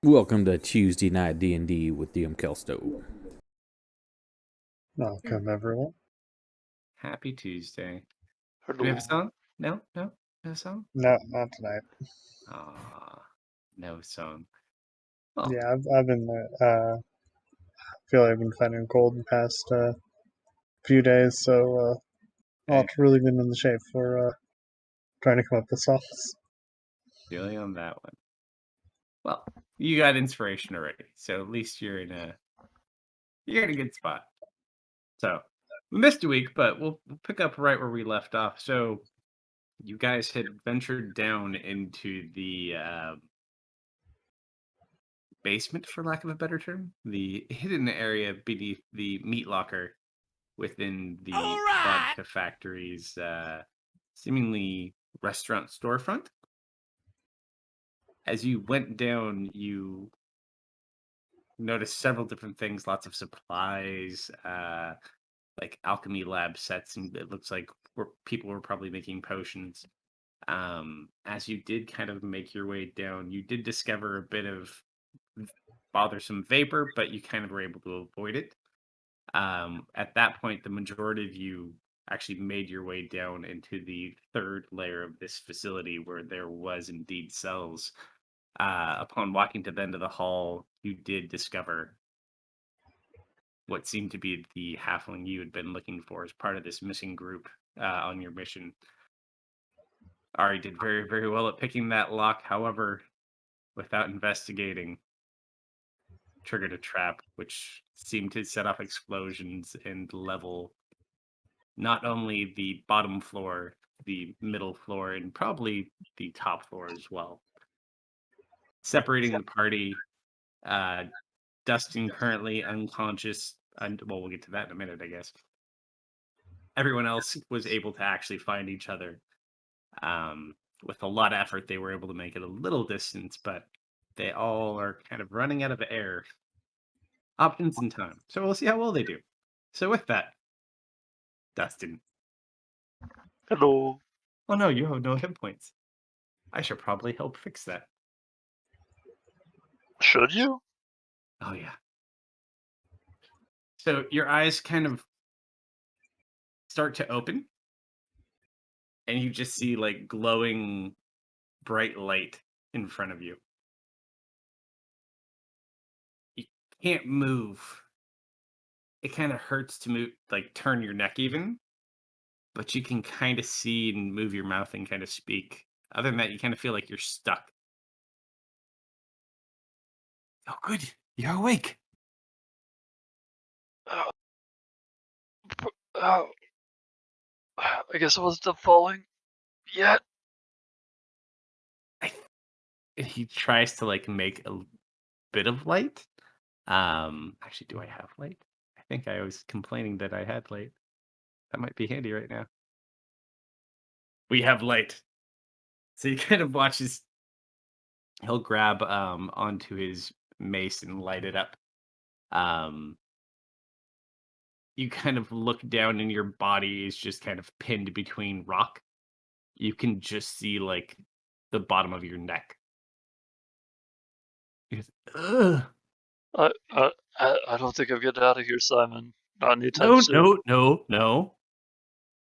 Welcome to Tuesday Night D&D with DM Kalsto. Welcome, everyone. Happy Tuesday. Do Hello. we have a song? No song? No, not tonight. No song. Oh, Yeah, I've been. Feel like I've been fighting a cold the past few days, so not really been in the shape for trying to come up with songs. feeling on that one. Well, you got inspiration already, so at least you're in a good spot. So we missed a week, but we'll pick up right where we left off. So you guys had ventured down into the basement, for lack of a better term, the hidden area beneath the meat locker within the vodka factory's seemingly restaurant storefront. As you went down, you noticed several different things, lots of supplies, like alchemy lab sets, and it looks like people were probably making potions. As you did kind of make your way down, you did discover a bit of bothersome vapor, but you kind of were able to avoid it. At that point, the majority of you actually made your way down into the third layer of this facility where there was indeed cells. Upon walking to the end of the hall, you did discover what seemed to be the halfling you had been looking for as part of this missing group on your mission. Ari did very, very well at picking that lock. However, without investigating, triggered a trap which seemed to set off explosions and level not only the bottom floor, the middle floor, and probably the top floor as well. Separating the party, Dustin currently unconscious, and well, we'll get to that in a minute, I guess. Everyone else was able to actually find each other. With a lot of effort, they were able to make it a little distance, but they all are kind of running out of air, options, and time. So we'll see how well they do. So with that, Dustin. Hello. Oh no, you have no hit points. I should probably help fix that. Should you? Oh yeah. So your eyes kind of start to open, and you just see like glowing bright light in front of you. You can't move. It kind of hurts to move, like turn your neck even, but you can kind of see and move your mouth and kind of speak. Other than that, you kind of feel like you're stuck. Oh, good. You're awake. Uh, uh, I guess I wasn't up falling yet. He tries to like make a bit of light. Actually, do I have light? I think I was complaining that I had light. That might be handy right now. We have light. So he kind of watches. He'll grab onto his mace and light it up. You kind of look down and your body is just kind of pinned between rock. You can just see like the bottom of your neck. He goes, ugh. I don't think I'm getting out of here, Simon. Not anytime soon. No.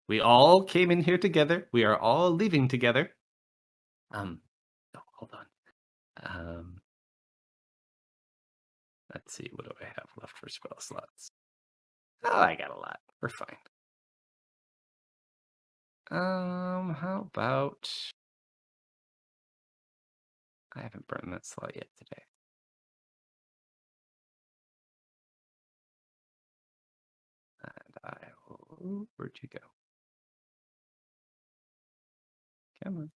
We all came in here together. We are all leaving together. Oh, hold on. Let's see. What do I have left for spell slots? Oh, I got a lot. We're fine. How about I haven't burned that slot yet today. And I will. Where'd you go? Come on.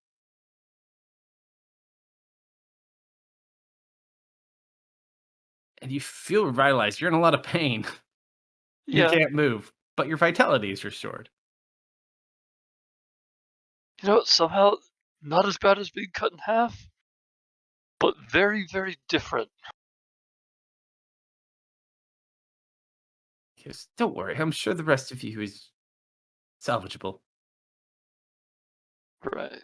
And you feel revitalized. You're in a lot of pain. You Yeah. can't move, but your vitality is restored. You know, somehow not as bad as being cut in half, but very, very different. Because don't worry, I'm sure the rest of you is salvageable. Right.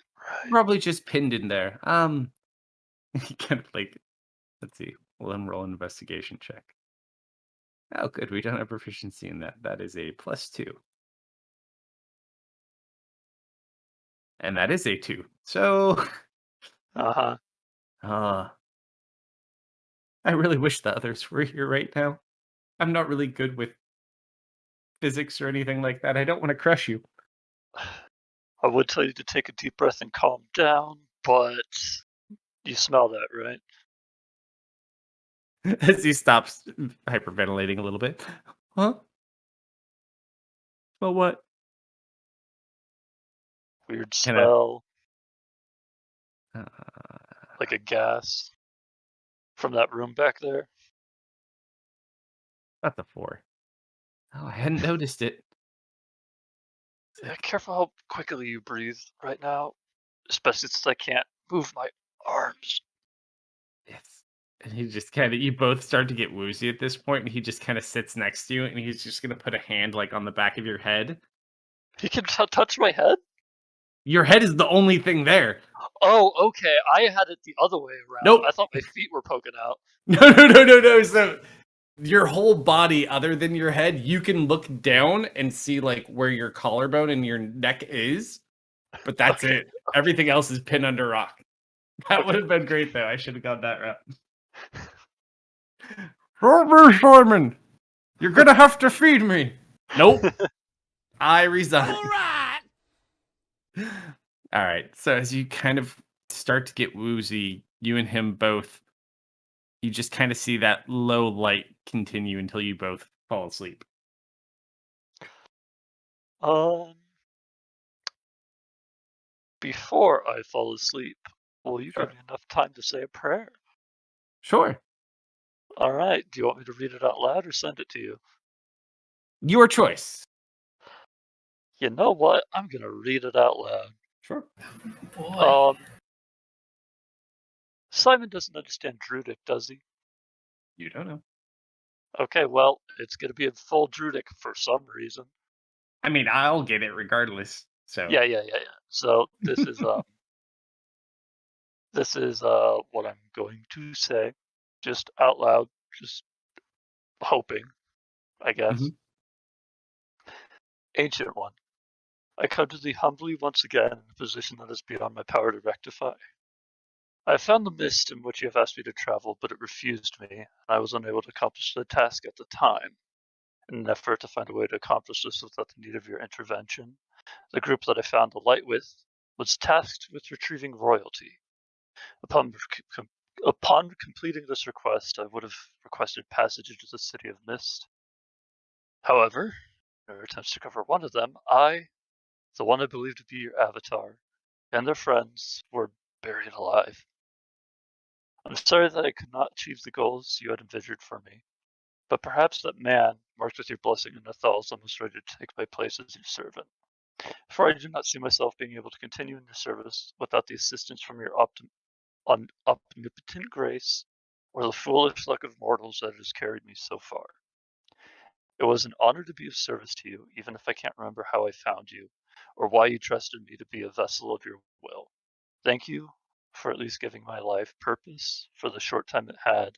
Probably just pinned in there. He kind of like Let's see. We'll roll an investigation check. Oh, good. We don't have proficiency in that. That is a +2. And that is a 2. So, Uh-huh. I really wish the others were here right now. I'm not really good with physics or anything like that. I don't want to crush you. I would tell you to take a deep breath and calm down, but you smell that, right? As he stops hyperventilating a little bit. Huh? Well, what? Weird And a- smell, Uh, like a gas from that room back there. That's a 4. Oh, I hadn't noticed it. Yeah, careful how quickly you breathe right now, especially since I can't move my arms. Yes. And he just kind of, you both start to get woozy at this point, and he just kind of sits next to you, and he's just going to put a hand like on the back of your head. He can touch my head? Your head is the only thing there. Oh, okay. I had it the other way around. Nope. I thought my feet were poking out. No. So your whole body, other than your head, you can look down and see like where your collarbone and your neck is, but that's Okay. it. Everything else is pinned under rock. That would have been great, though. I should have gone that route. Robert Sherman, you're gonna have to feed me. Nope. I resign. All right. So as you kind of start to get woozy, you and him both, you just kind of see that low light continue until you both fall asleep. Before I fall asleep, will you Sure. give me enough time to say a prayer? Sure. All right. Do you want me to read it out loud or send it to you? Your choice. You know what? I'm gonna read it out loud. Sure. Boy. Simon doesn't understand Druidic, does he? You don't know. Okay, well, it's gonna be in full Druidic for some reason. I mean, I'll get it regardless. So Yeah. So this is what I'm going to say, just out loud, just hoping, I guess. Mhm. Ancient One, I come to thee humbly once again in a position that is beyond my power to rectify. I have found the mist in which you have asked me to travel, but it refused me, and I was unable to accomplish the task at the time. In an effort to find a way to accomplish this without the need of your intervention, the group that I found the light with was tasked with retrieving royalty. Upon completing this request, I would have requested passage into the City of Mist. However, in our attempts to cover one of them, the one I believed to be your avatar, and their friends were buried alive. I'm sorry that I could not achieve the goals you had envisioned for me, but perhaps that man, marked with your blessing in Nathal, is almost ready to take my place as your servant. For I do not see myself being able to continue in your service without the assistance from your omnipotent grace, or the foolish luck of mortals that has carried me so far. It was an honor to be of service to you, even if I can't remember how I found you, or why you trusted me to be a vessel of your will. Thank you for at least giving my life purpose for the short time it had,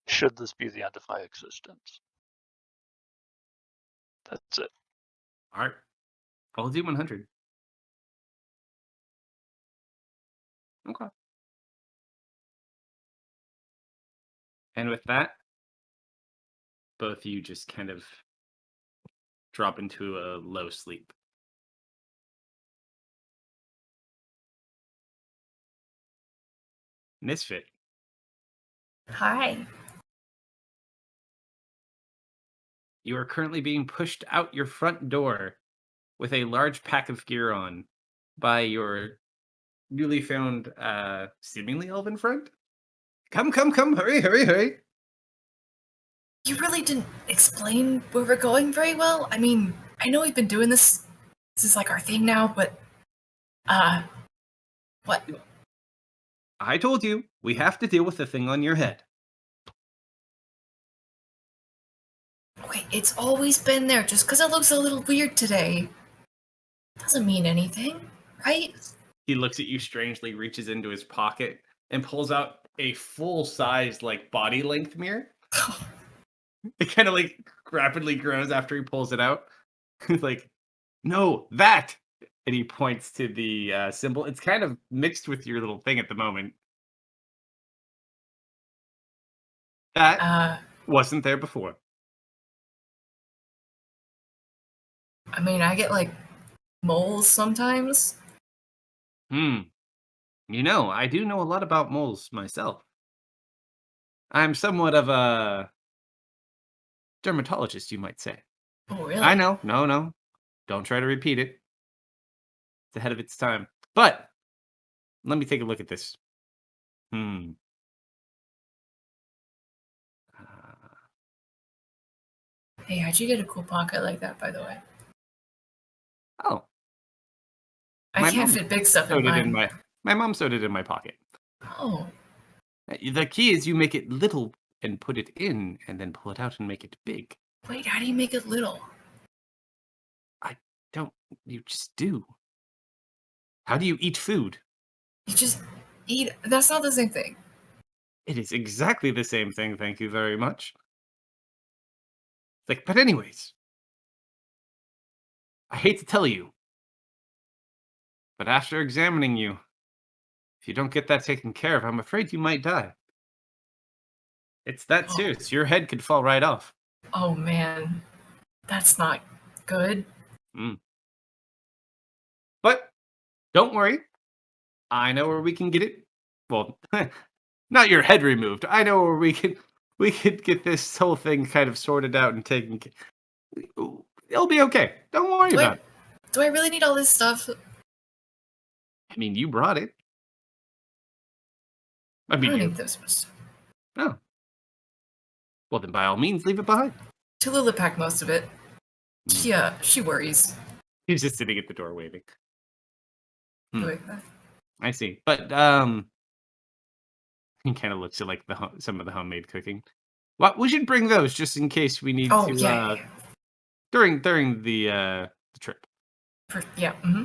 should this be the end of my existence. That's it. All right. Roll a D100. Okay. And with that, both of you just kind of drop into a low sleep. Misfit, Hi. you are currently being pushed out your front door with a large pack of gear on by your newly found, seemingly elven friend. Come, hurry. You really didn't explain where we're going very well. I mean, I know we've been doing this. This is like our thing now, but what? I told you, we have to deal with the thing on your head. Okay, it's always been there. Just because it looks a little weird today doesn't mean anything, right? He looks at you strangely, reaches into his pocket, and pulls out a full-size, like, body length mirror. It kind of like rapidly grows after he pulls it out. He's like, no, that. And he points to the symbol. It's kind of mixed with your little thing at the moment. That wasn't there before. I mean, I get like moles sometimes. You know, I do know a lot about moles myself. I'm somewhat of a dermatologist, you might say. Oh, really? I know. No. Don't try to repeat it. It's ahead of its time. But let me take a look at this. Uh, Hey, how'd you get a cool pocket like that, by the way? oh, I My can't mom fit big stuff in sewed it mine. my mom sewed it in my pocket. Oh, The key is you make it little and put it in, and then pull it out and make it big. wait, how do you make it little? Don't you just do? How do you eat food? You just eat. That's not the same thing. It is exactly the same thing, thank you very much. Like, but anyways, I hate to tell you, but after examining you, if you don't get that taken care of, I'm afraid you might die. It's that Oh. serious. Your head could fall right off. Oh man, that's not good. But don't worry. I know where we can get it. Well, not your head removed. I know where we could get this whole thing kind of sorted out and taken. It'll be okay. Don't worry about it. Do I really need all this stuff? I mean, you brought it. I I mean, don't you. need this much. Oh. Well, then by all means, leave it behind. Tallulah packed most of it. Yeah, she worries. He's just sitting at the door waiting. Like that. I see. But he kind of looks at like some of the homemade cooking. Well, we should bring those just in case we need Oh to yeah. during the trip. Yeah. Mm-hmm.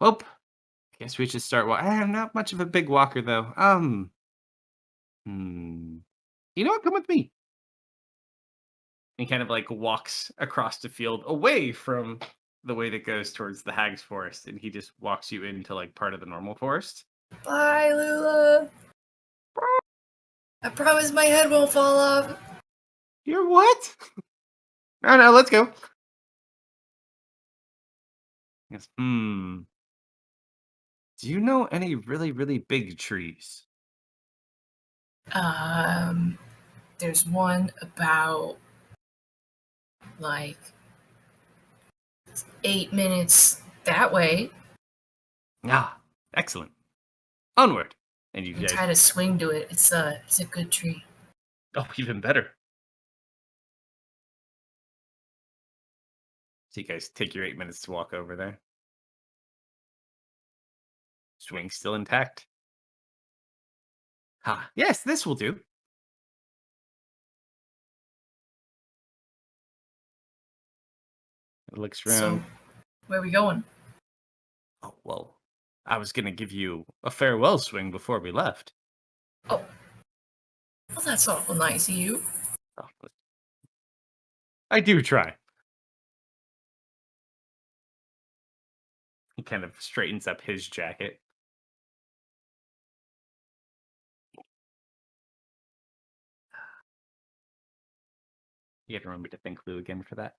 Well, I guess we should start. I'm not much of a big walker though. You know what? Come with me. He kind of like walks across the field away from the way that goes towards the Hag's Forest, and he just walks you into like part of the normal forest. Bye, Lula. I promise my head won't fall off. You're what? No, let's go. Yes. Do you know any really, really big trees? There's one about like 8 minutes that way. Ah, excellent. Onward. And you You guys. try to swing to it. It's a good tree. Oh, even better. So you guys take your 8 minutes to walk over there. Swing still intact. Yes, this will do. It looks around. So, where are we going? Oh, well, I was going to give you a farewell swing before we left. Oh, well, that's awful nice of you. Oh, I do try. He kind of straightens up his jacket. You have to remember to thank Lou again for that.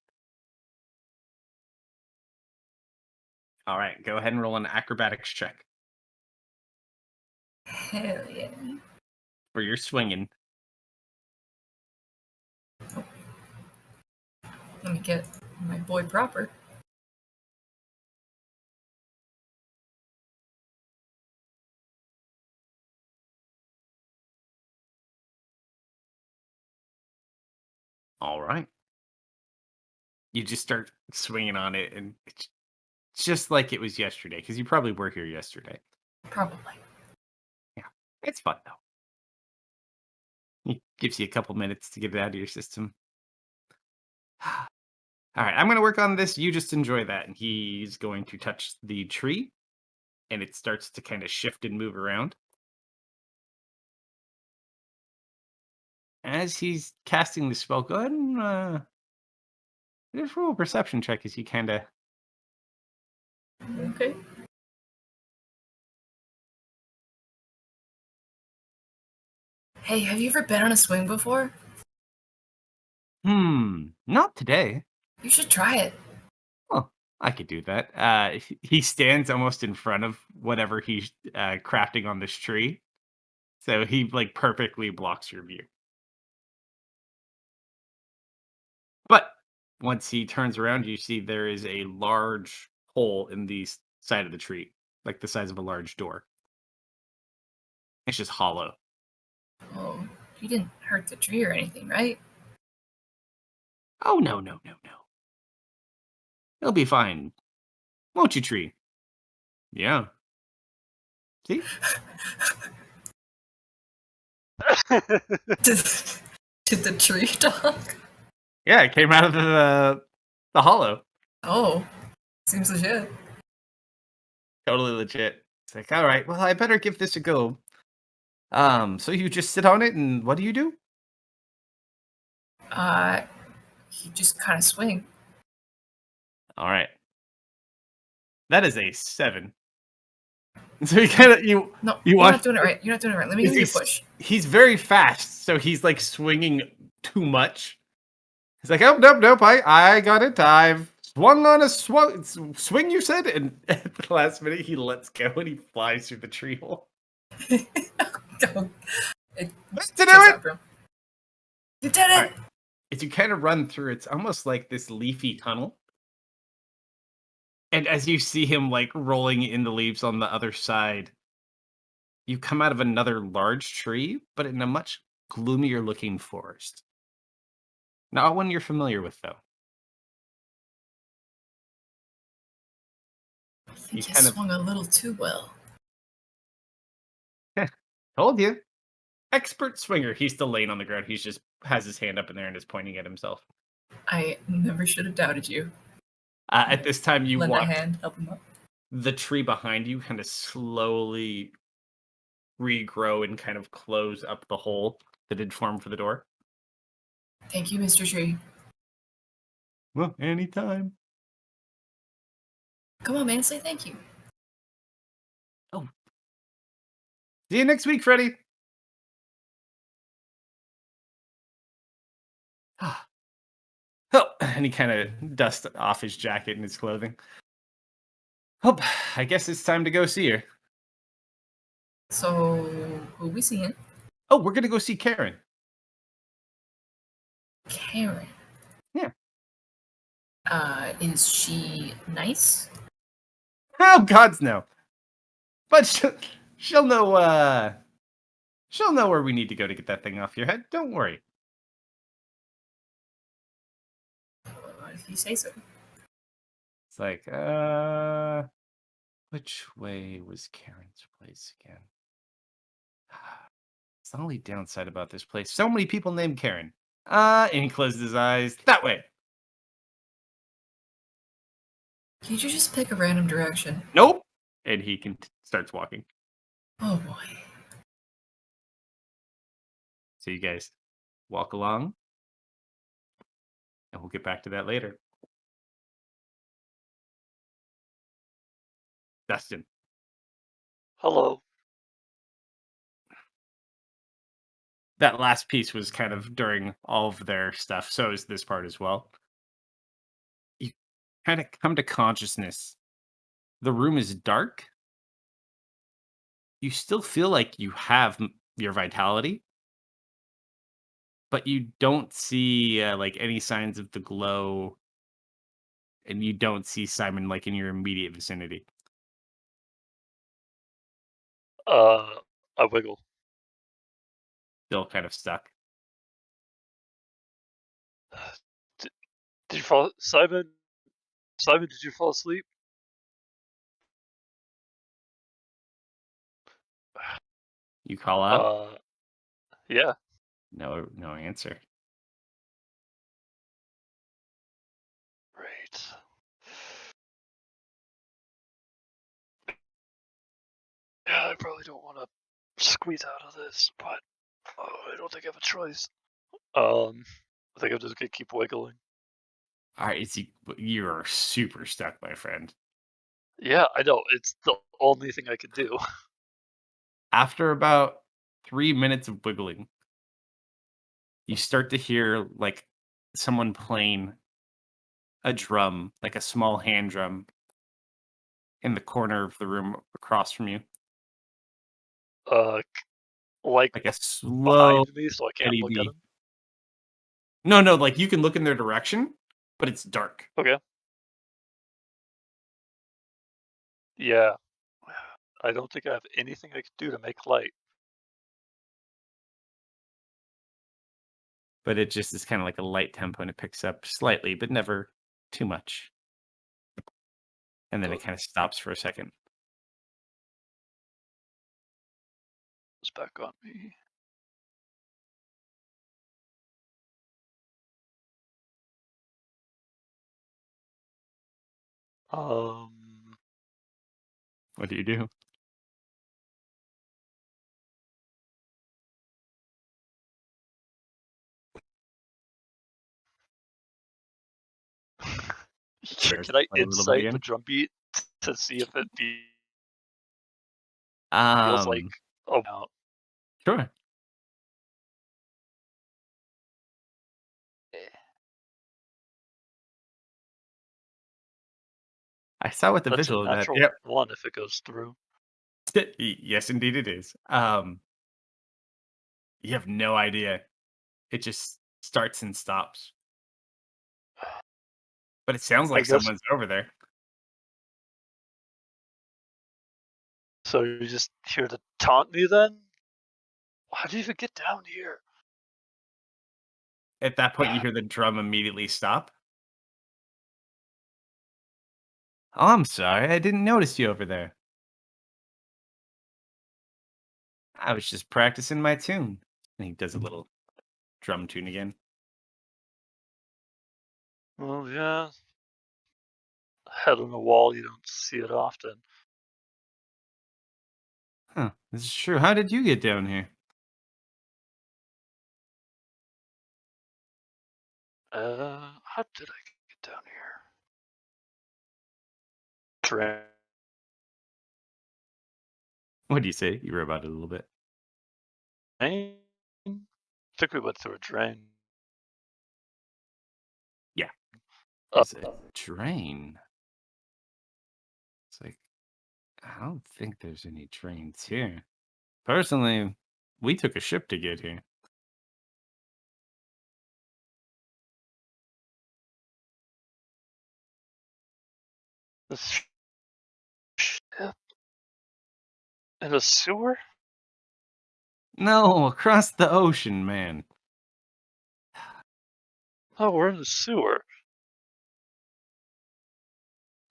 All right, go ahead and roll an acrobatics check Hell yeah. for your swinging. Let me get my boy proper. All right. You just start swinging on it, and it's just like it was yesterday, because you probably were here yesterday. Probably. Yeah, it's fun, though. He gives you a couple minutes to get it out of your system. All right, I'm going to work on this. You just enjoy that. And he's going to touch the tree, and it starts to kind of shift and move around. as he's casting the spell, go ahead and just roll a perception check as you kind of. Okay. Hey, have you ever been on a swing before? Not today. You should try it. Oh, I could do that. He stands almost in front of whatever he's crafting on this tree, so he like perfectly blocks your view. But once he turns around, you see there is a large hole in the side of the tree, like the size of a large door. It's just hollow. Oh, you didn't hurt the tree or anything, right? Oh, no, no, no, no. It'll be fine. Won't you, tree? Yeah. See? Did, did the tree talk? Yeah, it came out of the hollow. Oh, seems legit. Totally legit. It's like, all right, well, I better give this a go. So you just sit on it, and what do you do? You just kind of swing. All right. That is a 7. So you kind of No, you you're watch. not doing it right. You're not doing it right. Let me give you a push. He's very fast, so he's like swinging too much. He's like, oh nope, I got it. I've swung on a swing. You said, and at the last minute he lets go and he flies through the tree hole. Go. To do Chase it. after him. You did it. Right. As you kind of run through, it's almost like this leafy tunnel. And as you see him like rolling in the leaves on the other side, you come out of another large tree, but in a much gloomier looking forest. Not one you're familiar with, though. I think you kind of- swung a little too well. Told you. Expert swinger. He's still laying on the ground. He's just has his hand up in there and is pointing at himself. I never should have doubted you. At this time, you Lend a watch hand, help him up. the tree behind you kind of slowly regrow and kind of close up the hole that had formed for the door. Thank you, Mr. Tree. Well, anytime. Come on, man, say thank you. See you next week, Freddy. Oh, and he kind of dusts off his jacket and his clothing. Oh, I guess it's time to go see her. So, who we seeing? Oh, we're gonna go see Karen. Karen. Yeah. Is she nice? Oh, God's no. But she'll know. She'll know where we need to go to get that thing off your head. Don't worry. If you say so. It's like, which way was Karen's place again? It's the only downside about this place. So many people named Karen. And he closes his eyes. That way. Could you just pick a random direction? Nope. And he starts walking. Oh boy. So you guys walk along. And we'll get back to that later. Dustin. Hello. That last piece was kind of during all of their stuff. So is this part as well. You kind of come to consciousness. The room is dark. You still feel like you have your vitality, but you don't see like any signs of the glow, and you don't see Simon like in your immediate vicinity. I wiggle. Still kind of stuck. Did you fall, Simon? Simon, did you fall asleep? You call out. Yeah. No answer. Right. Yeah, I probably don't want to squeeze out of this, but I don't think I have a choice. I think I'm just gonna keep wiggling. All right, you're super stuck, my friend. Yeah, I know. It's the only thing I can do. After about 3 minutes of wiggling, you start to hear like someone playing a drum, like a small hand drum, in the corner of the room across from you. Uh, like Like a slow, behind me, so I can't steady look at beat. him. No, like you can look in their direction, but it's dark. Okay. Yeah. I don't think I have anything I could do to make light. But it just is kind of like a light tempo and it picks up slightly, but never too much. And then it kind of stops for a second. It's back on me. What do you do? Start Can to I play a little bit insight the again. drum beat to see if it feels like no. Sure. I saw with the That's a visual of that. natural Yep. one if it goes through. Yes, indeed it is. You have no idea. It just starts and stops. But it sounds I like guess someone's over there. so. You're just here to taunt me then? How do you even get down here? At that point, you hear the drum immediately stop. Oh, I'm sorry. I didn't notice you over there. I was just practicing my tune. And he does a little drum tune again. Well, yeah. Head on a wall, you don't see it often. Huh. This is true. How did you get down here? How did I get down here? Train. What do you say? You were about it a little bit. I think we went through a drain. Yeah. Uh, There's a drain. It's like, I don't think there's any trains here. Personally, we took a ship to get here. this ship in a sewer? No, across the ocean, man. Oh, we're in a sewer.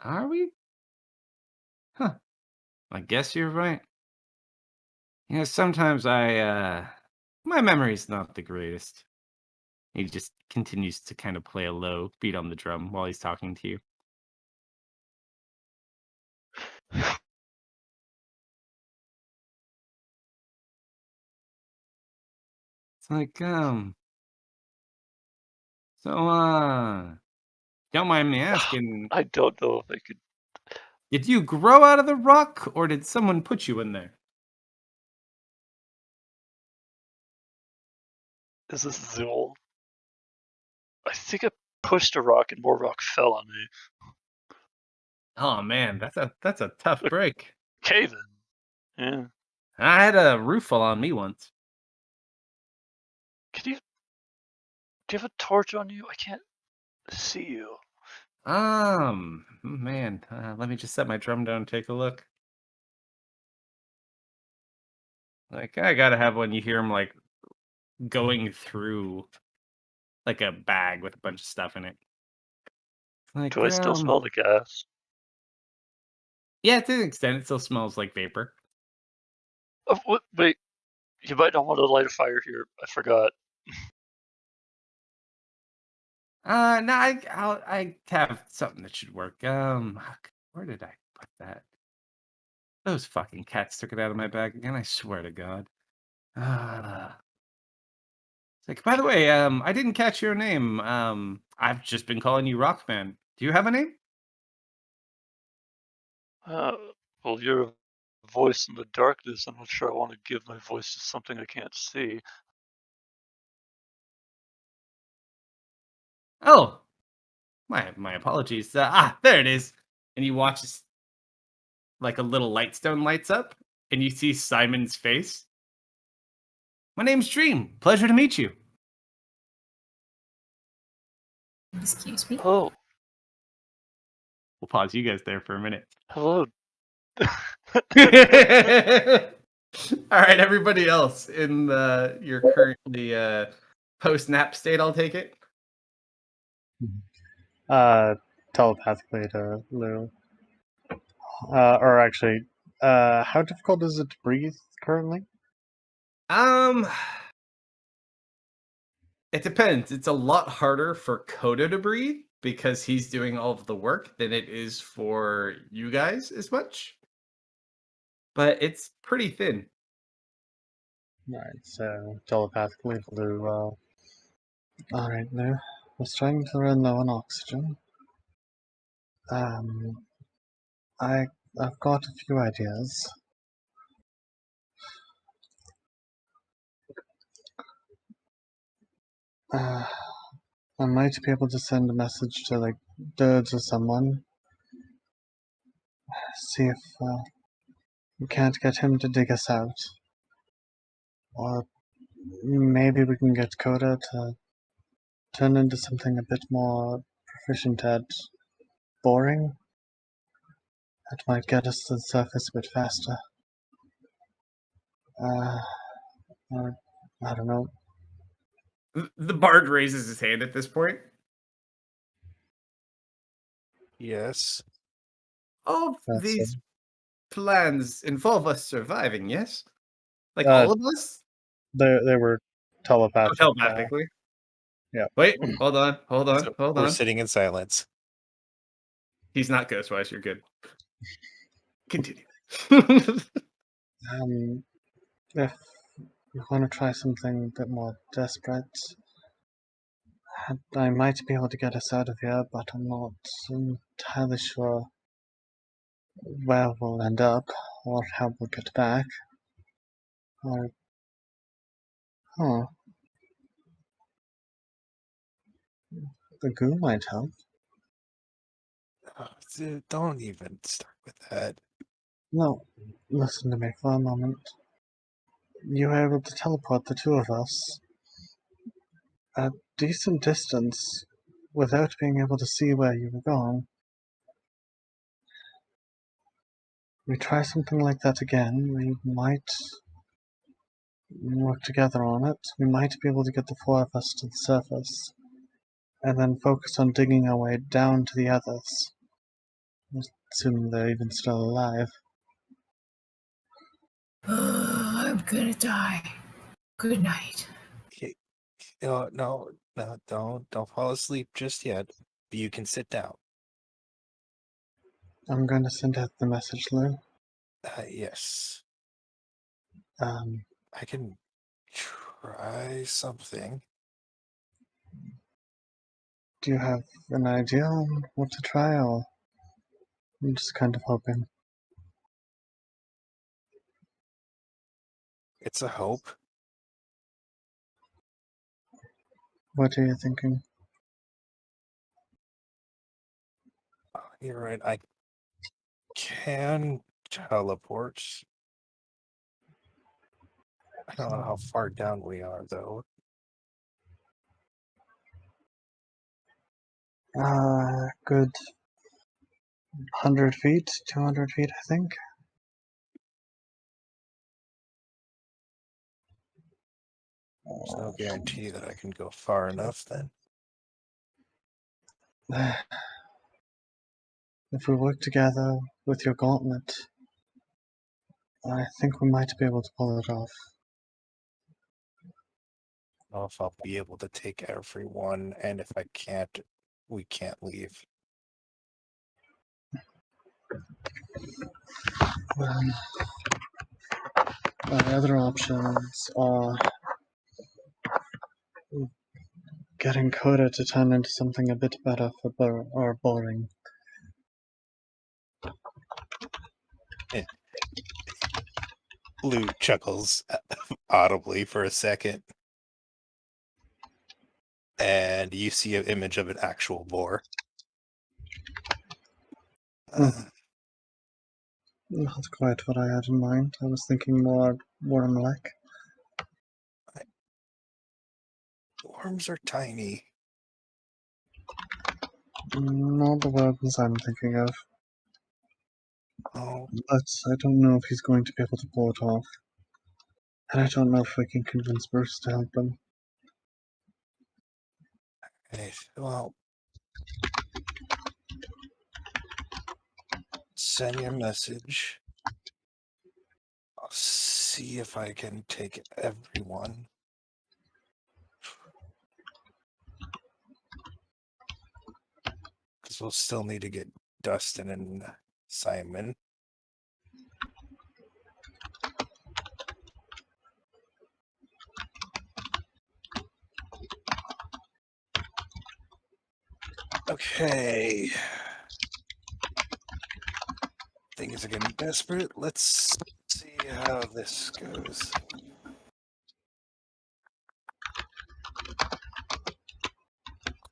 Are we? Huh. I guess you're right. You know, sometimes my memory's not the greatest. He just continues to kind of play a low beat on the drum while he's talking to you. It's like, don't mind me asking, I don't know if I could. did you grow out of the rock or did someone put you in there? Is this Zool? I think I pushed a rock and more rock fell on me. Oh man, that's a tough break. Cave in. Yeah. I had a roof fall on me once. Do you have a torch on you? I can't see you. Man, let me just set my drum down and take a look. Like, I gotta have one. You hear him like going through like a bag with a bunch of stuff in it. Like, Do I still smell the gas? yeah, to an extent, it still smells like vapor. Oh, wait, you might not want to light a fire here. I forgot. No, I have something that should work. Where did I put that? Those fucking cats took it out of my bag again. I swear to God. It's like, by the way, I didn't catch your name. I've just been calling you Rockman. Do you have a name? Well, you're a voice in the darkness. I'm not sure I want to give my voice to something I can't see. Oh, my apologies. There it is. And you watch like a little lightstone lights up, and you see Simon's face. My name's Dream. Pleasure to meet you. Excuse me? Oh, We'll pause you guys there for a minute. hello. All right, everybody else in your currently post nap state, I'll take it. Telepathically to Lou. Or actually, how difficult is it to breathe currently? It depends. It's a lot harder for Coda to breathe because he's doing all of the work than it is for you guys as much. But it's pretty thin. Alright, so telepathically to Lou. Alright, Lou. We're starting to run low on oxygen. I've got a few ideas. I might be able to send a message to like Dirge or someone. See if we can't get him to dig us out. Or maybe we can get Coda to turn into something a bit more proficient at boring. That might get us to the surface a bit faster. Or, I don't know. The bard raises his hand at this point. Yes. All of That's these plans involve us surviving, yes? Like Uh, all of us? They were telepathic. Telepathically. Yeah. Wait, hold on. So Hold we're on. sitting in silence. He's not Ghostwise, you're good. Continue. If you want to try something a bit more desperate, I might be able to get us out of here, but I'm not entirely sure where we'll end up or how we'll get back. Or, huh, the goo might help. Oh, dude, don't even start with that. No, listen to me for a moment. You were able to teleport the two of us a decent distance without being able to see where you were going. We try something like that again, we might work together on it. We might be able to get the four of us to the surface, and then focus on digging our way down to the others, assuming they're even still alive. I'm gonna die. Good night. No, don't fall asleep just yet. You can sit down. I'm going to send out the message, Lou. Yes. Um, I can try something. do you have an idea on what to try, or I'm just kind of hoping? It's a hope. What are you thinking? You're right. I can teleport. I don't know how far down we are, though. Good 100 feet, 200 feet, I think. There's no guarantee that I can go far enough then. If we work together with your gauntlet, I think we might be able to pull it off. I don't know if I'll be able to take everyone, and if I can't, we can't leave. My other options are getting Coda to turn into something a bit better for boring. Blue chuckles audibly for a second. And you see an image of an actual boar. Not quite what I had in mind. I was thinking more worm-like. Worms are tiny. Not the worms I'm thinking of. Oh, But I don't know if he's going to be able to pull it off. And I don't know if we can convince Bruce to help him. hey, well, send your message. I'll see if I can take everyone. Because we'll still need to get Dustin and Simon. Okay. Things are getting desperate. Let's see how this goes.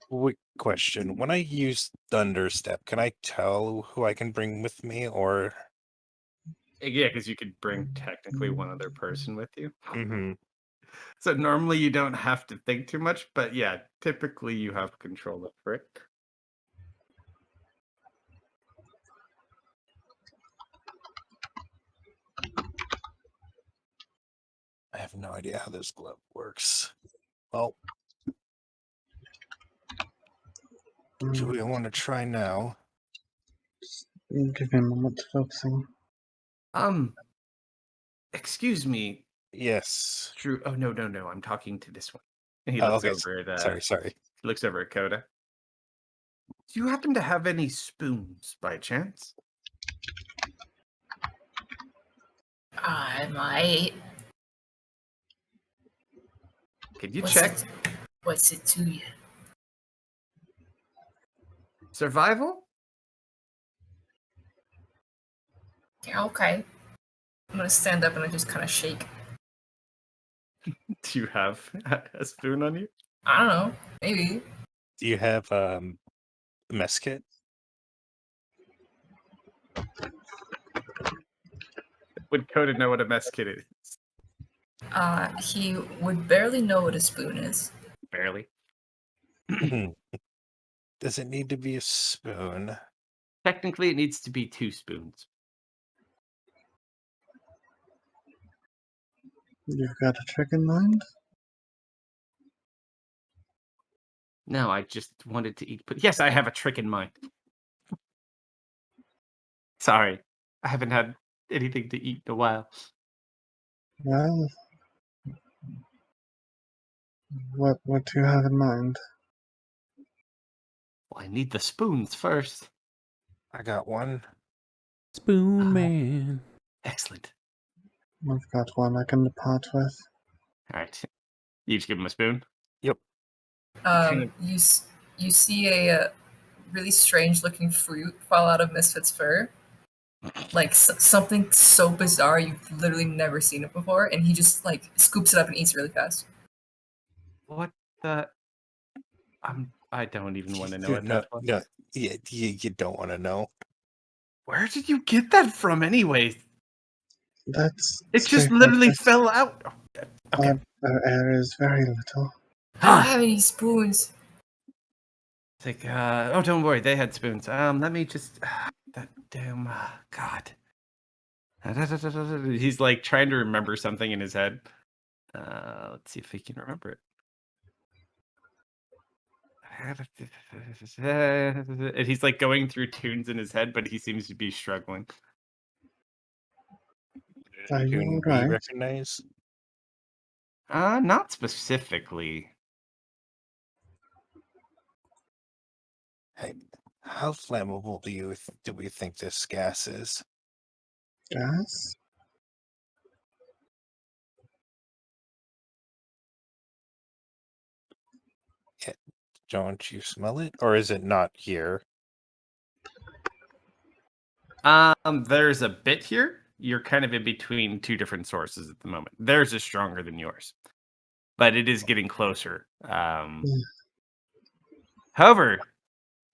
Quick question. When I use Thunderstep, can I tell who I can bring with me or? Yeah, because you could bring technically one other person with you. Mm-hmm. So normally you don't have to think too much, but yeah, typically you have control over it. I have no idea how this glove works. Well, do we want to try now? Give me a moment to focusing. Excuse me, Yes. Drew. Oh no, I'm talking to this one. And he Oh, looks okay. over at Sorry. he looks over at Coda. Do you happen to have any spoons by chance? I might. Could you What's check it? What's it to you? survival? Yeah, okay. I'm gonna stand up and I just kind of shake. Do you have a spoon on you? I don't know. Maybe. Do you have a mess kit? Would Coda know what a mess kit is? He would barely know what a spoon is. Barely. Does it need to be a spoon? Technically, it needs to be 2 spoons. You've got a trick in mind? No, I just wanted to eat. But yes, I have a trick in mind. Sorry, I haven't had anything to eat in a while. Well, what do you have in mind? Well, I need the spoons first. I got one. Spoon Man. Excellent. I've got one I can depart with. All right, you just give him a spoon. Yep. You see a really strange looking fruit fall out of Misfit's fur. Like something so bizarre you've literally never seen it before, and he just like scoops it up and eats it really fast. What the? I don't even want to know what No, that was. no, you don't want to know. Where did you get that from, anyways? That's It just straight literally like this. fell out. Okay. Our air is very little. I don't have any spoons. It's like, oh, don't worry, they had spoons. Let me just, that damn, God. He's like trying to remember something in his head. Let's see if he can remember it. And he's like going through tunes in his head, but he seems to be struggling. Are you Tune we alright? recognize? Not specifically. Hey, how flammable do we think this gas is? Gas? Don't you smell it? Or is it not here? There's a bit here. You're kind of in between two different sources at the moment. Theirs is stronger than yours, but it is getting closer. However,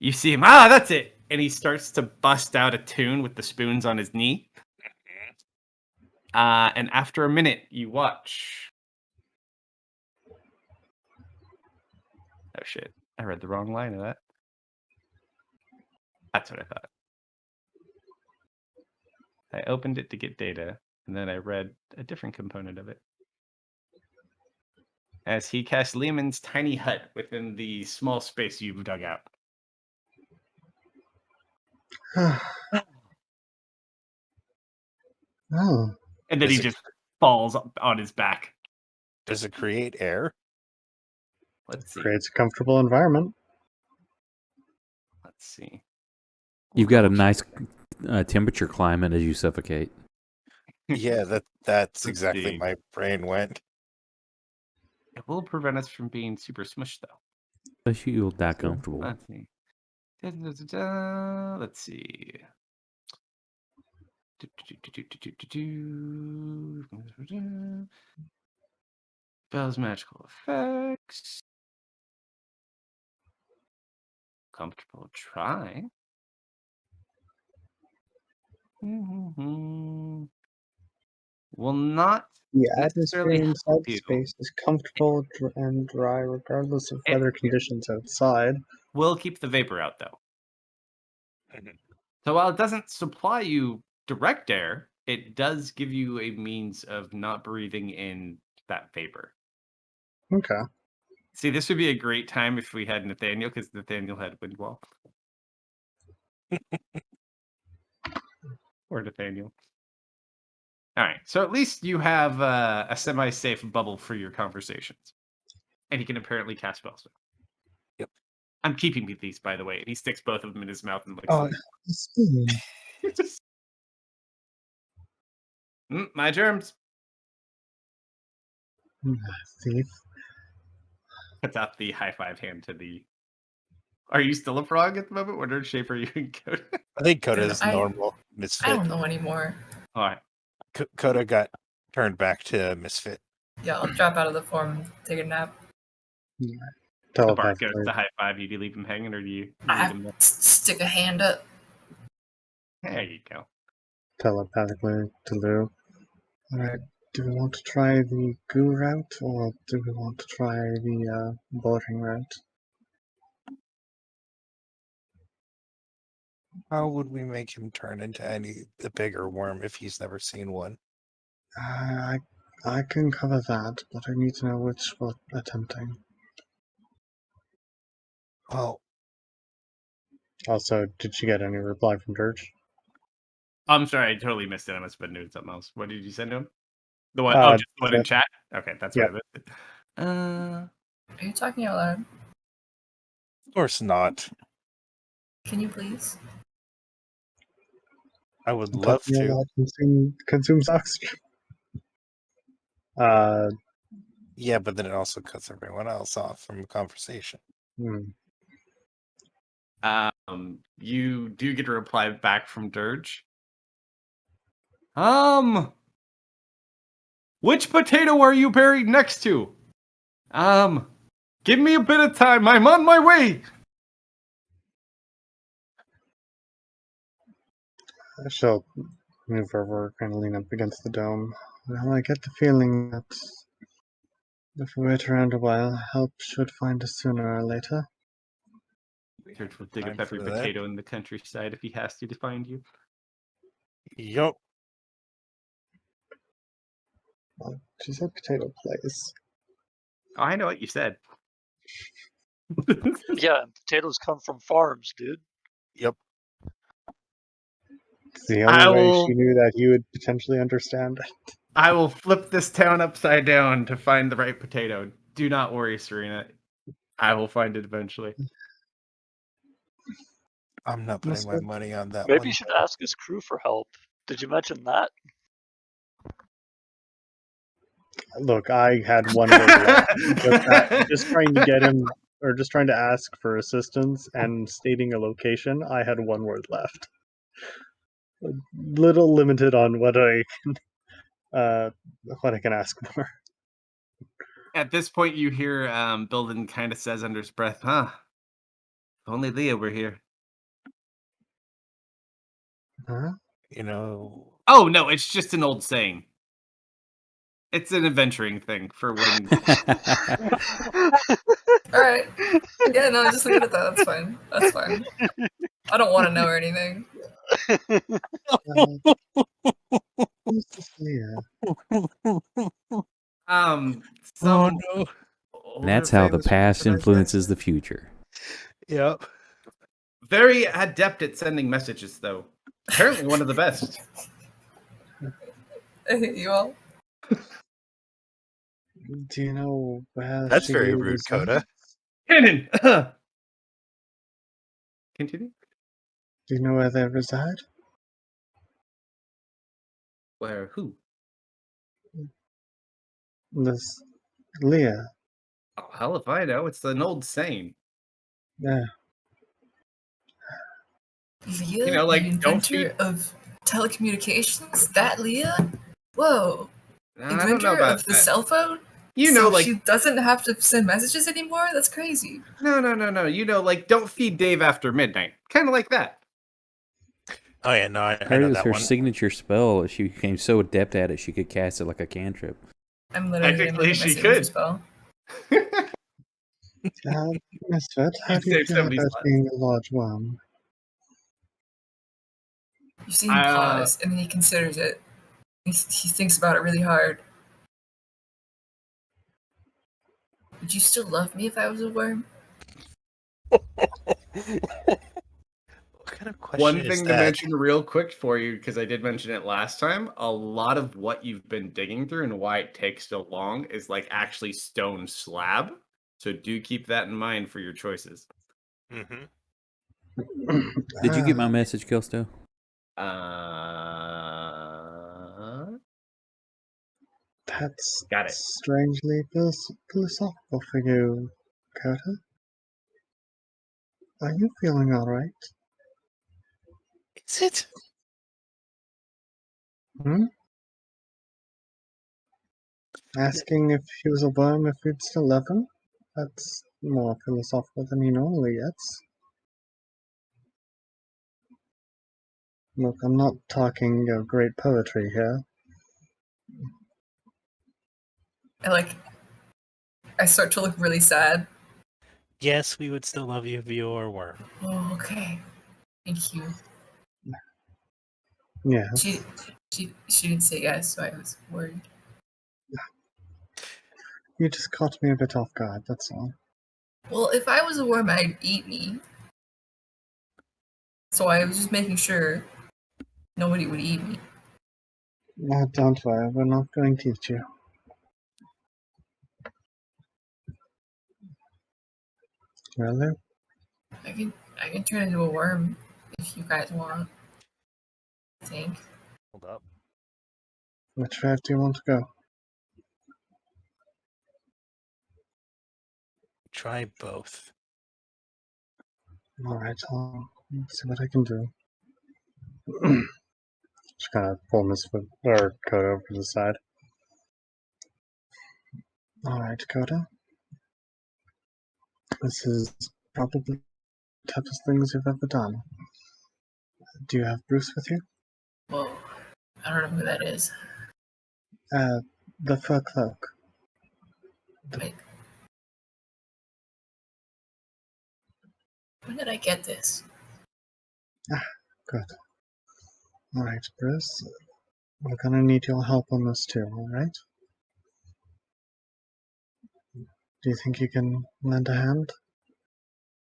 you see him. That's it. And he starts to bust out a tune with the spoons on his knee. And after a minute, you watch. Oh shit! I read the wrong line of that. That's what I thought. I opened it to get data, and then I read a different component of it. As he casts Lehman's tiny hut within the small space you've dug out. Oh, And then he just falls on his back. Does it create air? Let's see. creates a comfortable environment. Let's see. You've got a nice temperature climate as you suffocate. Yeah, that's Let's exactly see. my brain went. It will prevent us from being super smushed, though. Especially you'll die comfortable. Let's see. Da-da-da-da-da. Let's see. Spells magical effects. Comfortable try. Will not The necessarily atmosphere inside help the you. space is comfortable and dry regardless of weather conditions outside. Will keep the vapor out, though. Mhm. So while it doesn't supply you direct air, it does give you a means of not breathing in that vapor. Okay. See, this would be a great time if we had Nathaniel, because Nathaniel had wind wall. Or Nathaniel. All right, so at least you have a semi-safe bubble for your conversations. And he can apparently cast spells. Yep. I'm keeping these, by the way. And he sticks both of them in his mouth and licks Oh, them. spoon. My germs. Thief. Puts out the high five hand to the. Are you still a frog at the moment? What nerd shape are you in, Coda? I think Coda is I- normal I misfit. don't know anymore. All right. Coda got turned back to misfit. Yeah, I'll drop out of the form and take a nap. The bard goes Telepathically. to high five you. Do you leave him hanging or do you I leave him there? stick a hand up. There you go. Telepathically to Lou. Alright, do we want to try the goo route or do we want to try the boarding route? How would we make him turn into the bigger worm if he's never seen one? I can cover that, but I need to know which we're attempting. Well, Also, did you get any reply from Dirge? I'm sorry, I totally missed it. I must have been doing something else. What did you send to him? The one, Uh, just the one in chat? Okay, that's yeah. what I missed. Are you talking out loud? of course not. Can you please? I would love Talking to. about consumes oxygen. Yeah, but then it also cuts everyone else off from the conversation. You do get a reply back from Dirge. Which potato are you buried next to? Give me a bit of time. I'm on my way. I shall move over and lean up against the dome. Well, I get the feeling that if we wait around a while, help should find us sooner or later. Dirge will dig Time up every for that. potato in the countryside if he has to find you. Yup. Well, she said potato place. Oh, I know what you said. Yeah, and potatoes come from farms, dude. Yep. It's the only way will- she knew that you would potentially understand it. I will flip this town upside down to find the right potato. Do not worry, Serena. I will find it eventually. I'm not putting my money on that Maybe one. you should ask his crew for help. Did you mention that? Look, I had one word left. Just trying to get him or just trying to ask for assistance and stating a location, I had one word left. A little limited on what I can ask for. At this point, you hear Bilden kind of says under his breath, "Huh? If only Leah were here." Huh? Oh no, it's just an old saying. It's an adventuring thing for when. All right. Yeah, no, just leave it at that. That's fine. That's fine. I don't want to know or anything. Who's this Leah? Some Oh no. And that's how the famous past person, I influences guess. the future. Yep. Very adept at sending messages, though. Apparently, one of the best. I hate you all. Do you know where That's she very rude, Coda. Cannon. Continue. Do you know where they reside? Where? Who? This Leah. Oh, hell if I know. It's an old saying. Yeah. Leah, You know, like, the don't inventor feed. of telecommunications? That Leah? Whoa. I don't know Inventor about of the that. cell phone? You So know, like, she doesn't have to send messages anymore? That's crazy. no. You know, like, don't feed Dave after midnight. Kind of like that. Oh yeah, no, I Heard know it was that her one. signature spell. She became so adept at it, she could cast it like a cantrip. I'm literally gonna Technically, make it my she signature could. spell. Misfit, how You'd do you save feel somebody's about life. being a large worm? You see him pause, and then he considers it. He thinks about it really hard. Would you still love me if I was a worm? What kind of question One is thing to that? mention real quick for you, because I did mention it last time, a lot of what you've been digging through and why it takes so long is like actually stone slab. So do keep that in mind for your choices. Mm-hmm. Did you get my message, Kelsto? That's Got it. strangely philosophical for you, Coda. Are you feeling alright? Is it? Hmm? Asking if he was a worm, if we'd still love him? That's more philosophical than he normally gets. Look, I'm not talking great poetry here. I start to look really sad. Yes, we would still love you if you were a worm. Oh, okay. Thank you. Yes. She didn't say yes, so I was worried. You just caught me a bit off guard, that's all. Well, if I was a worm, I'd eat me. So I was just making sure nobody would eat me. No, don't worry, we're not going to eat you. Really? I can turn into a worm if you guys want. I think. Hold up. Which way do you want to go? Try both. Alright, I'll see what I can do. Just kind of pull Misfit or Coda over to the side. Alright, Coda. This is probably the toughest things you've ever done. Do you have Bruce with you? Whoa. I don't know who that is. The fur cloak. Wait. When did I get this? Good. Alright, Bruce. We're gonna need your help on this too, alright? Do you think you can lend a hand?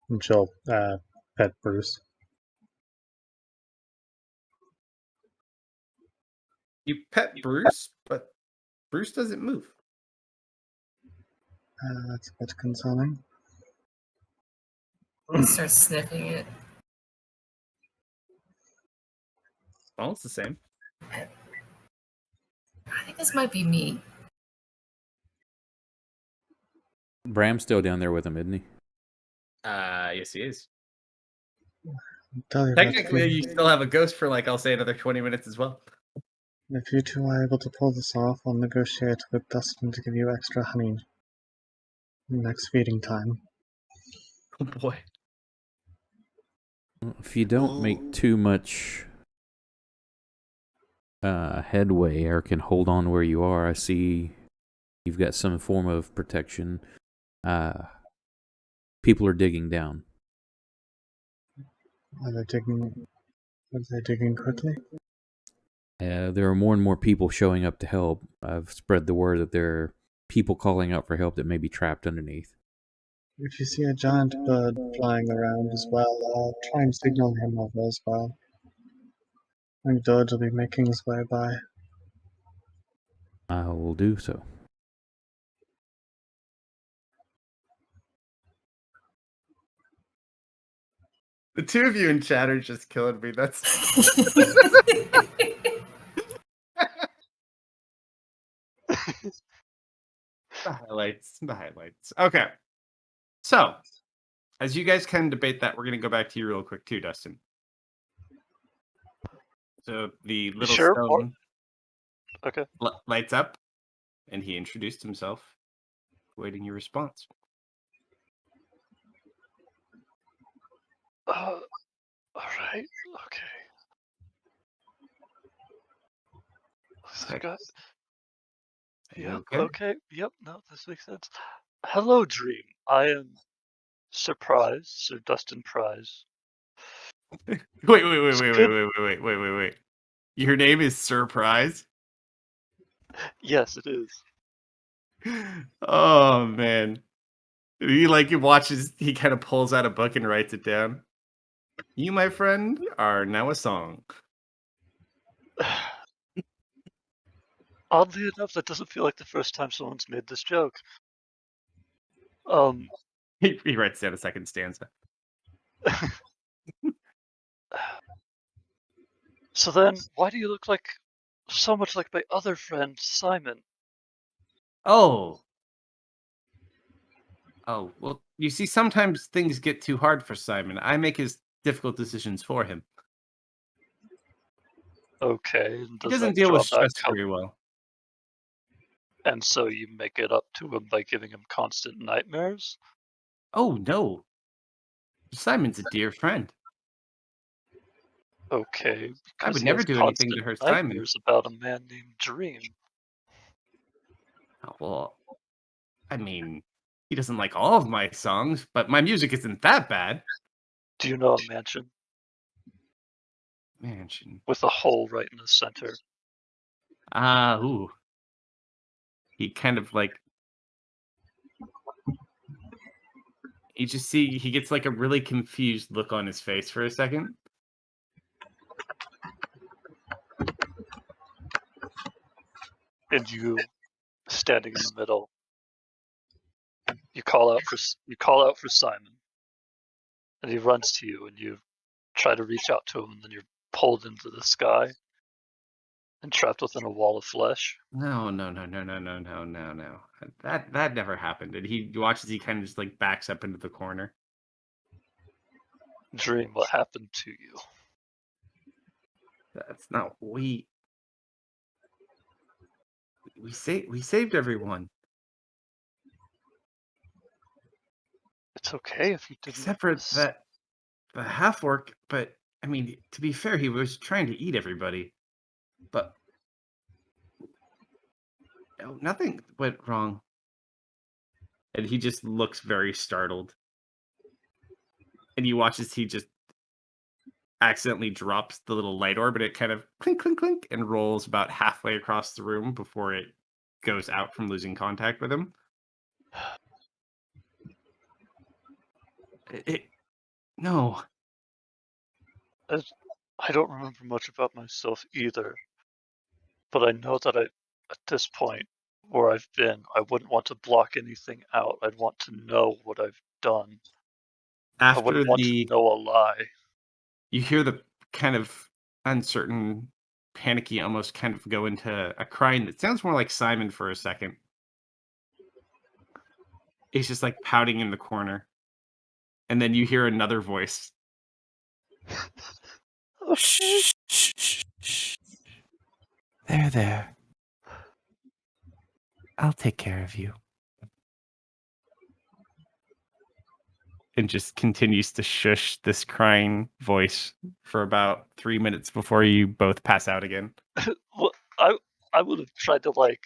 And she'll, pet Bruce. You pet Bruce, but Bruce doesn't move. That's a bit concerning. Start sniffing it. Well, it's the same. I think this might be me. Bram's still down there with him, isn't he? Yes, he is. Tell you what, Technically, you still have a ghost for like I'll say another 20 minutes as well. if you two are able to pull this off, I'll negotiate with Dustin to give you extra honey next feeding time. Oh boy. If you don't make too much headway or can hold on where you are, I see you've got some form of protection. People are digging down. Are they digging? Are they digging quickly? There are more and more people showing up to help. I've spread the word that there are people calling out for help that may be trapped underneath. If you see a giant bird flying around as well, try and signal him over as well. And George will be making his way by. I will do so. The two of you in chat are just killing me. That's the highlights. The highlights. Okay. So, as you guys can debate that, we're going to go back to you real quick too, Dustin. So the little Sure, stone Okay. lights up, and he introduced himself, waiting your response. All right. Okay. I got. Yep. Okay. Yep. No, this makes sense. Hello, Dream. I am Sir Dustin Prize. Wait. Your name is Surprise? Yes, it is. Oh man. He watches, he kind of pulls out a book and writes it down. You, my friend, are now a song. Oddly enough, that doesn't feel like the first time someone's made this joke. He writes down a second stanza. So then, why do you look like so much like my other friend, Simon? Oh, well, you see, sometimes things get too hard for Simon. I make his difficult decisions for him. Okay. He doesn't deal with stress very well. And so you make it up to him by giving him constant nightmares? Oh, no. Simon's a dear friend. Okay, I because would he never has do anything to constant hurt Simon. nightmares about a man named Dream. Oh, well, I mean, he doesn't like all of my songs, but my music isn't that bad. Do you know a mansion Mansion. with a hole right in the center? Ooh. He kind of you just see, he gets a really confused look on his face for a second. And you, standing in the middle, you call out for Simon, and he runs to you, and you try to reach out to him, and then you're pulled into the sky and trapped within a wall of flesh. No. That never happened. And he watches, he kind of just backs up into the corner. Dream, what happened to you? That's not we saved everyone. It's okay if you didn't. Except for the half orc, but I mean, to be fair, he was trying to eat everybody. But nothing went wrong. And he just looks very startled. And you watch as he just accidentally drops the little light orb, and it kind of clink, clink, clink, and rolls about halfway across the room before it goes out from losing contact with him. No. I don't remember much about myself either, but I know that at this point where I've been, I wouldn't want to block anything out. I'd want to know what I've done. I wouldn't want to know a lie. You hear the kind of uncertain, panicky, almost kind of go into a crying that sounds more like Simon for a second. He's just pouting in the corner. and then you hear another voice. Shh, shh, shh, shh. There. I'll take care of you. And just continues to shush this crying voice for about 3 minutes before you both pass out again. Well, I would have tried to like.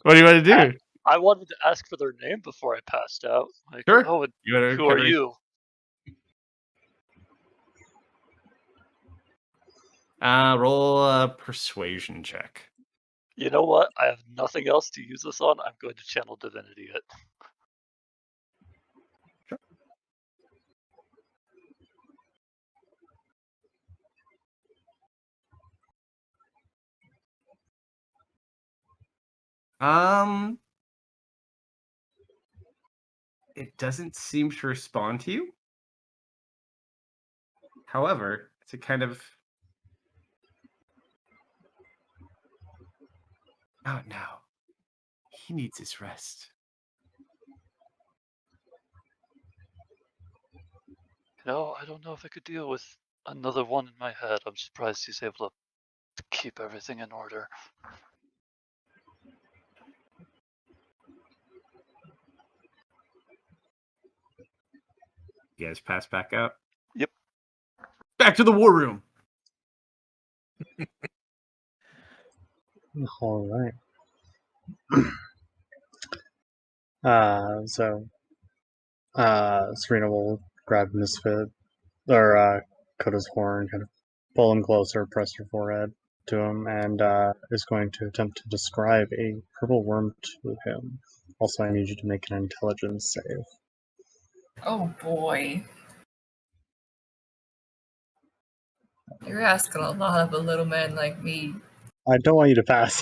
What do you want to do? I wanted to ask for their name before I passed out. Like, Sure. oh, You wanna who are kinda- you? Roll a persuasion check. You know what? I have nothing else to use this on. I'm going to channel divinity it. It doesn't seem to respond to you. However, it's a kind of out now. He needs his rest. You know, I don't know if I could deal with another one in my head. I'm surprised he's able to keep everything in order. You guys pass back out. Yep. Back to the war room. All right. Serena will grab Misfit or Koda's horn, kind of pull him closer, press her forehead to him, and is going to attempt to describe a purple worm to him. Also, I need you to make an intelligence save. Oh boy. You're asking a lot of a little man like me. I don't want you to pass.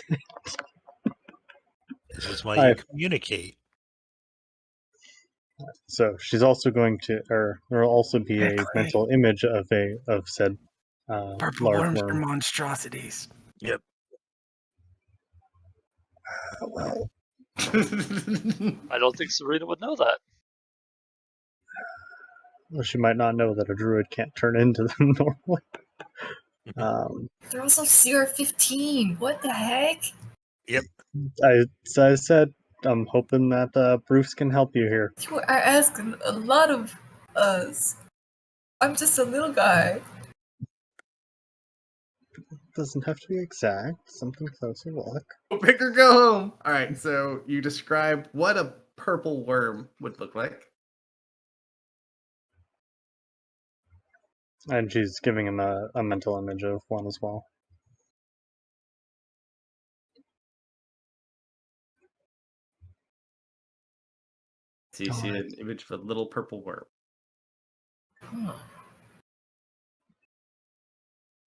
This is why I- you communicate. So she's also going to, or there will also be a Great. mental image of said Purple large worms are worm. monstrosities. Yep. Well, I don't think Serena would know that. she might not know that a druid can't turn into them normally. They're also CR15. What the heck? I said I'm hoping that Bruce can help you here. You are asking a lot of us. I'm just a little guy. Doesn't have to be exact. Something closer look. Pick or go home. All right, so you describe what a purple worm would look like. And she's giving him a mental image of one as well. So you see an image of a little purple worm. Huh.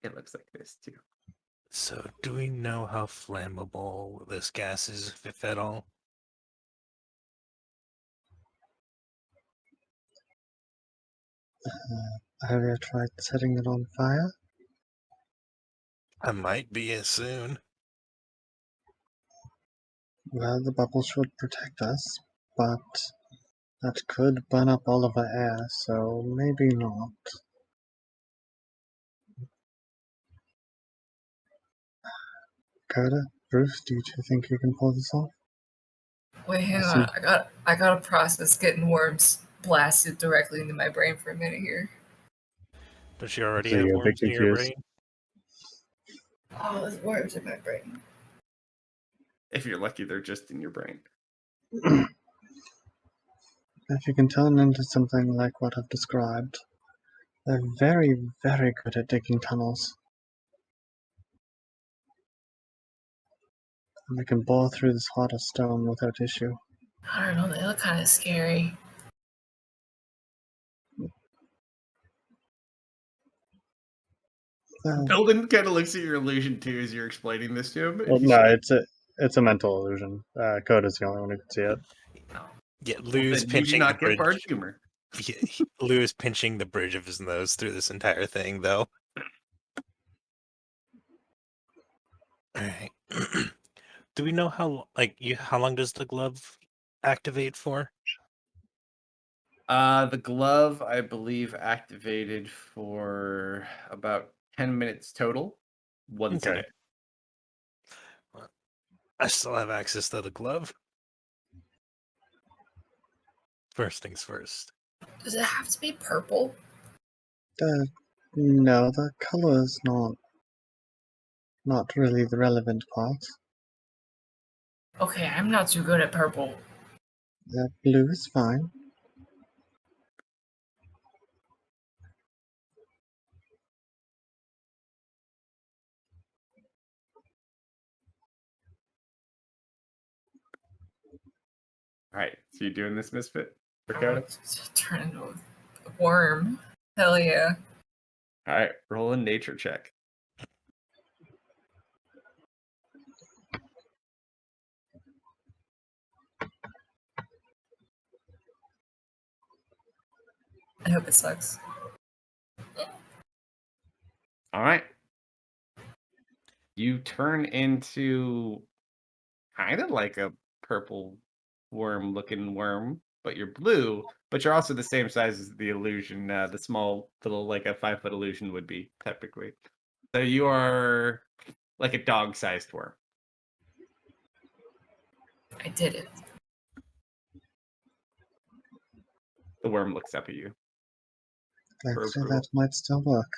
It looks like this too. So, do we know how flammable this gas is, if at all? Have you tried setting it on fire? I might be as soon. Well, the bubble should protect us, but that could burn up all of our air, so maybe not. Coda, Bruce, do you two think you can pull this off? Wait, hang Awesome. on. I gotta process getting worms blasted directly into my brain for a minute here. Does she already So have you're a bit worms in your confused. brain? Oh, there's worms in my brain. If you're lucky, they're just in your brain. If you can turn into something like what I've described, they're very, very good at digging tunnels. And they can bore through this heart of stone without issue. I don't know, they look kind of scary. Belden kind of looks at your illusion too as you're explaining this to him. Well, no, it's a mental illusion. Coda's the only one who can see it. Yeah, Lou's You do pinching the not get bard bridge. humor. Lou is pinching the bridge of his nose through this entire thing, though. Alright. Do we know how long does the glove activate for? The glove, I believe, activated for about 10 minutes total, once a Okay. day. I still have access to the glove. First things first. Does it have to be purple? No, the color is not really the relevant part. Okay, I'm not too good at purple. Blue is fine. All right, so you doing this, Misfit? I Dakota? want to turn into a worm. Hell yeah. All right, roll a nature check. I hope it sucks. All right. You turn into kind of like a purple worm looking worm, but you're blue, but you're also the same size as the illusion, the small little, like a 5-foot illusion would be, technically. So you are like a dog-sized worm. I did it. The worm looks up at you. Actually, that might still work.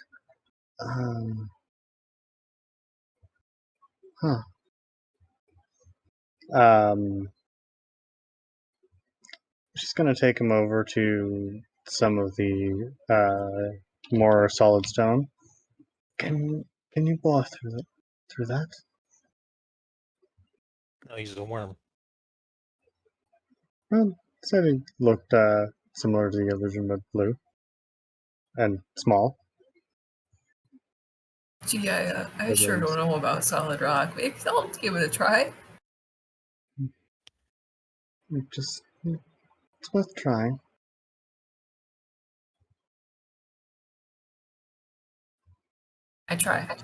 Huh. Just gonna take him over to some of the more solid stone. Can you bore through that? No, he's a worm. Well, said he looked similar to the illusion, but blue and small. Gee, I sure don't know about solid rock. Maybe I'll give it a try. Just it's worth trying. I try.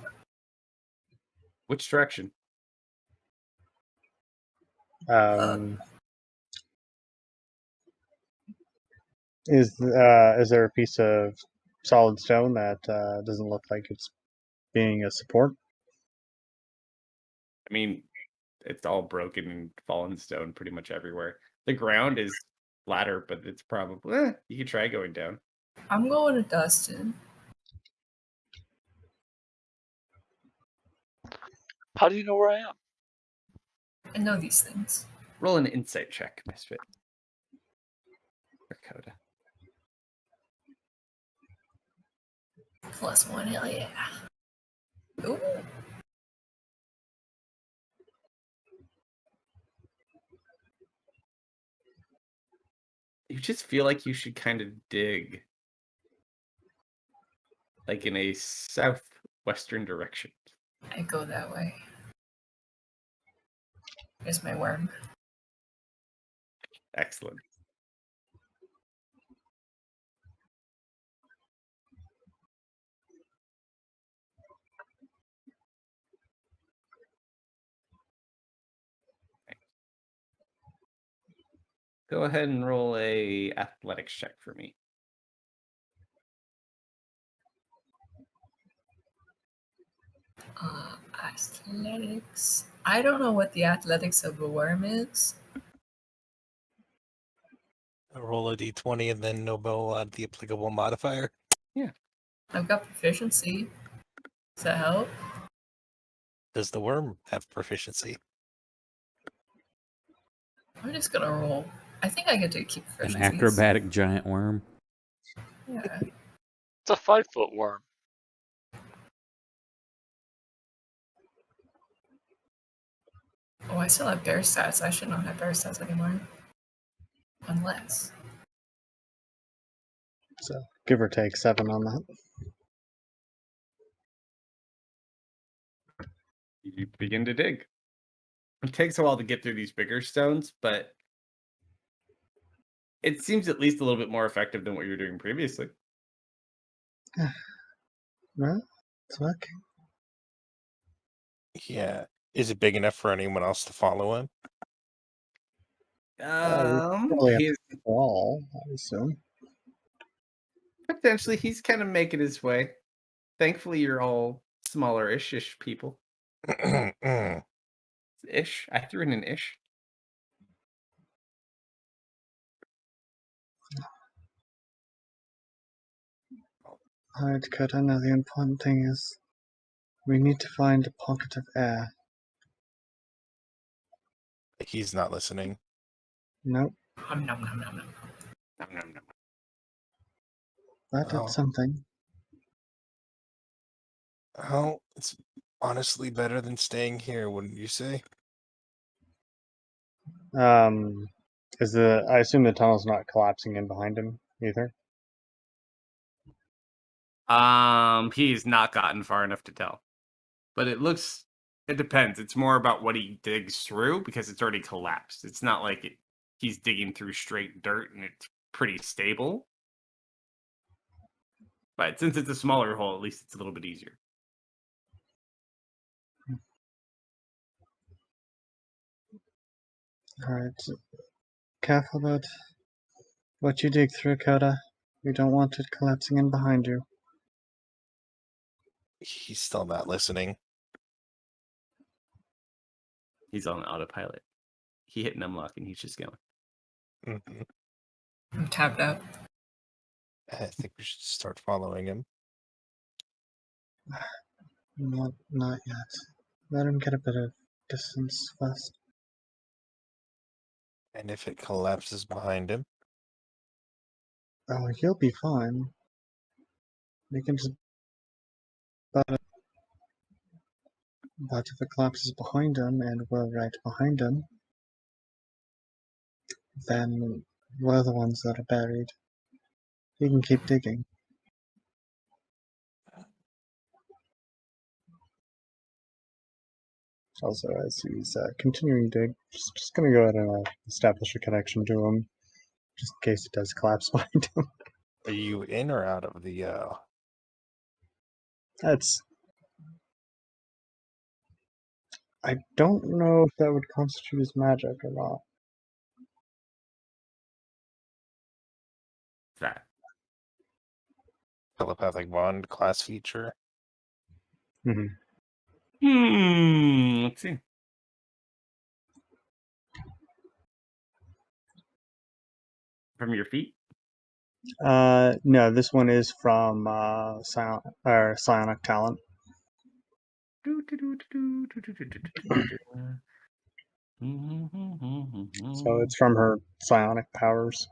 Which direction? Is there a piece of solid stone that doesn't look like it's being a support? I mean, it's all broken and fallen stone pretty much everywhere. The ground is flatter, but it's probably you could try going down. I'm going to Dustin. How do you know where I am? I know these things. Roll an insight check, Misfit. Dakota. +1, hell yeah. Ooh. You just feel like you should kind of dig, like in a southwestern direction. I go that way. There's my worm. Excellent. Go ahead and roll a athletics check for me. Athletics. I don't know what the athletics of a worm is. Roll a d20 and then Nobel add the applicable modifier. Yeah. I've got proficiency. Does that help? Does the worm have proficiency? I'm just gonna roll. I think I get to keep An proficiencies. acrobatic giant worm. Yeah. It's a 5-foot worm. Oh, I still have bear stats. I should not have bear stats anymore. Unless. So give or take 7 on that. You begin to dig. It takes a while to get through these bigger stones, but it seems at least a little bit more effective than what you were doing previously. Well, it's working. Yeah. Is it big enough for anyone else to follow him? Probably have His to crawl, I assume. Potentially, he's kind of making his way. Thankfully, you're all smaller-ish people. Ish. I threw in an ish. Alright, Dakota, now the important thing is we need to find a pocket of air. He's not listening. Nope, Nom, nom, nom, nom, nom. Nom, nom, nom. that did Oh. something. Oh, it's honestly better than staying here, wouldn't you say? I assume the tunnel's not collapsing in behind him either? He's not gotten far enough to tell. But it depends. It's more about what he digs through because it's already collapsed. It's not like he's digging through straight dirt and it's pretty stable. But since it's a smaller hole, at least it's a little bit easier. Alright, careful about what you dig through, Coda. We don't want it collapsing in behind you. He's still not listening. He's on autopilot. He hit an unlock and he's just going. Mhm. I'm tapped out. I think we should start following him. Not yet. Let him get a bit of distance first. And if it collapses behind him, Oh, he'll be fine. We can just... But if it collapses behind him and we're right behind him, then we're the ones that are buried. He can keep digging. Also, as he's continuing to dig, just gonna go ahead and establish a connection to him, just in case it does collapse behind him. are you in or out of the That's... I don't know if that would constitute as magic or not. That. telepathic bond class feature? Mhm. Let's see. From your feet? No, this one is from Psionic Talent. So it's from her psionic powers.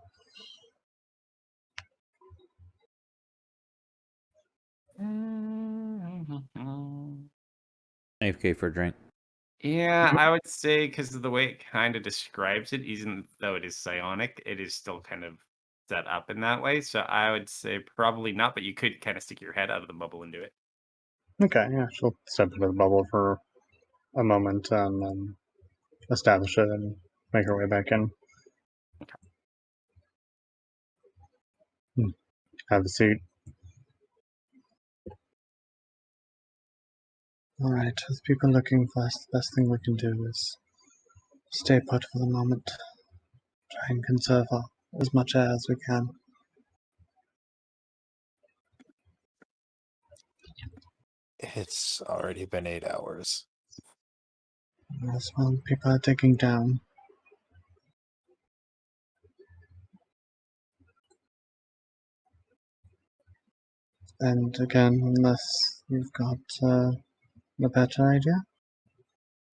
AFK for a drink. Yeah, I would say because of the way it kind of describes it, even though it is psionic, it is still kind of set up in that way. So I would say probably not, but you could kind of stick your head out of the bubble and do it. Okay, yeah, she'll step into the bubble for a moment and then establish it and make her way back in. Have a seat. Alright, with people looking for us, the best thing we can do is stay put for the moment. Try and conserve as much air as we can. It's already been 8 hours. As well, people are digging down. And again, unless you've got a better idea.